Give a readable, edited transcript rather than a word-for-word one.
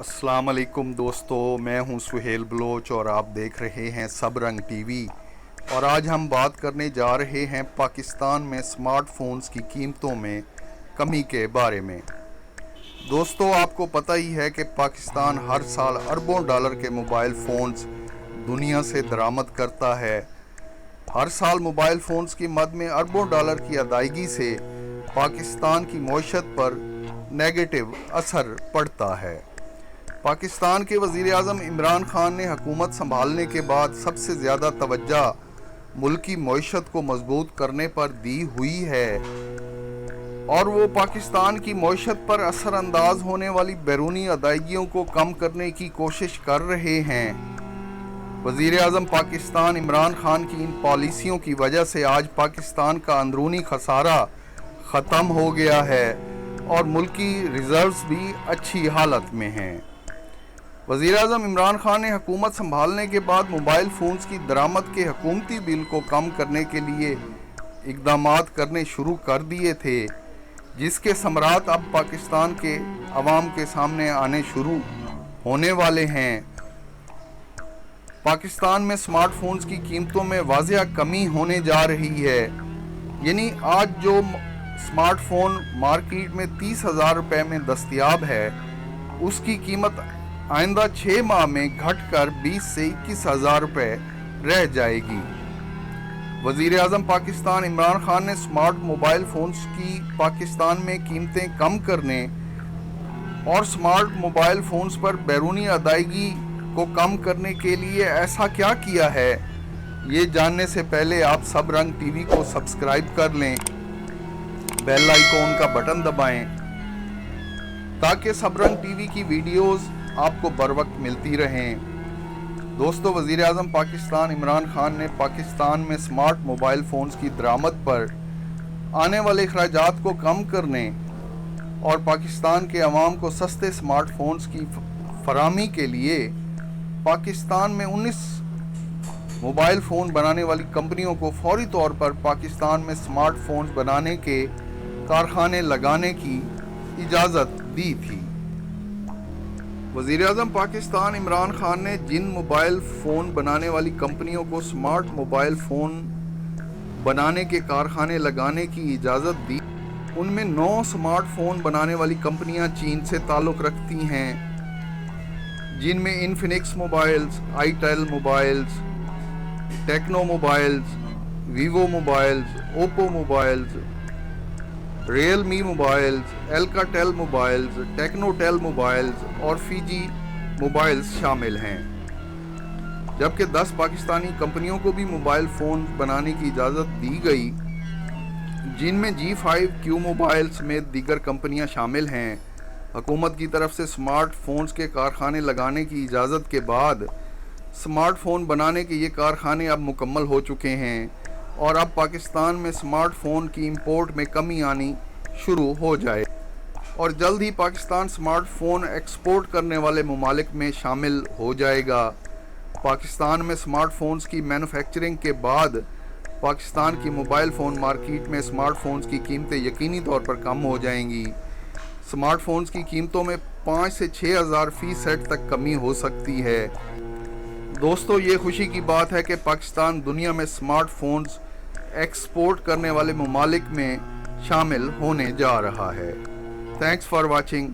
السلام علیکم دوستو، میں ہوں سہیل بلوچ اور آپ دیکھ رہے ہیں سب رنگ ٹی وی۔ اور آج ہم بات کرنے جا رہے ہیں پاکستان میں سمارٹ فونز کی قیمتوں میں کمی کے بارے میں۔ دوستو، آپ کو پتہ ہی ہے کہ پاکستان ہر سال اربوں ڈالر کے موبائل فونز دنیا سے درآمد کرتا ہے۔ ہر سال موبائل فونز کی مد میں اربوں ڈالر کی ادائیگی سے پاکستان کی معیشت پر نیگیٹو اثر پڑتا ہے۔ پاکستان کے وزیر اعظم عمران خان نے حکومت سنبھالنے کے بعد سب سے زیادہ توجہ ملکی معیشت کو مضبوط کرنے پر دی ہوئی ہے، اور وہ پاکستان کی معیشت پر اثر انداز ہونے والی بیرونی ادائیگیوں کو کم کرنے کی کوشش کر رہے ہیں۔ وزیر اعظم پاکستان عمران خان کی ان پالیسیوں کی وجہ سے آج پاکستان کا اندرونی خسارہ ختم ہو گیا ہے اور ملکی ریزروز بھی اچھی حالت میں ہیں۔ وزیر اعظم عمران خان نے حکومت سنبھالنے کے بعد موبائل فونز کی درآمد کے حکومتی بل کو کم کرنے کے لیے اقدامات کرنے شروع کر دیے تھے، جس کے ثمرات اب پاکستان کے عوام کے سامنے آنے شروع ہونے والے ہیں۔ پاکستان میں سمارٹ فونز کی قیمتوں میں واضح کمی ہونے جا رہی ہے، یعنی آج جو سمارٹ فون مارکیٹ میں 30,000 روپے میں دستیاب ہے، اس کی قیمت آئندہ 6 ماہ میں گھٹ کر 20 سے 21,000 روپے رہ جائے گی۔ وزیر اعظم پاکستان عمران خان نے سمارٹ موبائل فونز کی پاکستان میں قیمتیں کم کرنے اور سمارٹ موبائل فونز پر بیرونی ادائیگی کو کم کرنے کے لیے ایسا کیا کیا ہے، یہ جاننے سے پہلے آپ سب رنگ ٹی وی کو سبسکرائب کر لیں، بیل آئیکن کا بٹن دبائیں تاکہ سب رنگ ٹی وی کی ویڈیوز آپ کو بر وقت ملتی رہیں۔ دوستو، وزیر اعظم پاکستان عمران خان نے پاکستان میں سمارٹ موبائل فونز کی درآمد پر آنے والے اخراجات کو کم کرنے اور پاکستان کے عوام کو سستے سمارٹ فونز کی فراہمی کے لیے پاکستان میں 19 موبائل فون بنانے والی کمپنیوں کو فوری طور پر پاکستان میں سمارٹ فونز بنانے کے کارخانے لگانے کی اجازت دی تھی۔ وزیر اعظم پاکستان عمران خان نے جن موبائل فون بنانے والی کمپنیوں کو سمارٹ موبائل فون بنانے کے کارخانے لگانے کی اجازت دی، ان میں 9 سمارٹ فون بنانے والی کمپنیاں چین سے تعلق رکھتی ہیں، جن میں Infinix mobiles, itel mobiles, Tecno mobiles, Vivo mobiles, Oppo mobiles, Realme mobiles, Alcatel mobiles, Techno Tel mobiles اور فیجی موبائلز شامل ہیں، جبکہ 10 پاکستانی کمپنیوں کو بھی موبائل فون بنانے کی اجازت دی گئی، جن میں G5 موبائل سمیت دیگر کمپنیاں شامل ہیں۔ حکومت کی طرف سے سمارٹ فونز کے کارخانے لگانے کی اجازت کے بعد سمارٹ فون بنانے کے یہ کارخانے اب مکمل ہو چکے ہیں، اور اب پاکستان میں سمارٹ فون کی امپورٹ میں کمی آنی شروع ہو جائے، اور جلد ہی پاکستان سمارٹ فون ایکسپورٹ کرنے والے ممالک میں شامل ہو جائے گا۔ پاکستان میں سمارٹ فونز کی مینوفیکچرنگ کے بعد پاکستان کی موبائل فون مارکیٹ میں سمارٹ فونز کی قیمتیں یقینی طور پر کم ہو جائیں گی۔ سمارٹ فونز کی قیمتوں میں 5 سے 6,000% تک کمی ہو سکتی ہے۔ دوستو، یہ خوشی کی بات ہے کہ پاکستان دنیا میں سمارٹ فونز ایکسپورٹ کرنے والے ممالک میں شامل ہونے جا رہا ہے۔ Thanks for watching.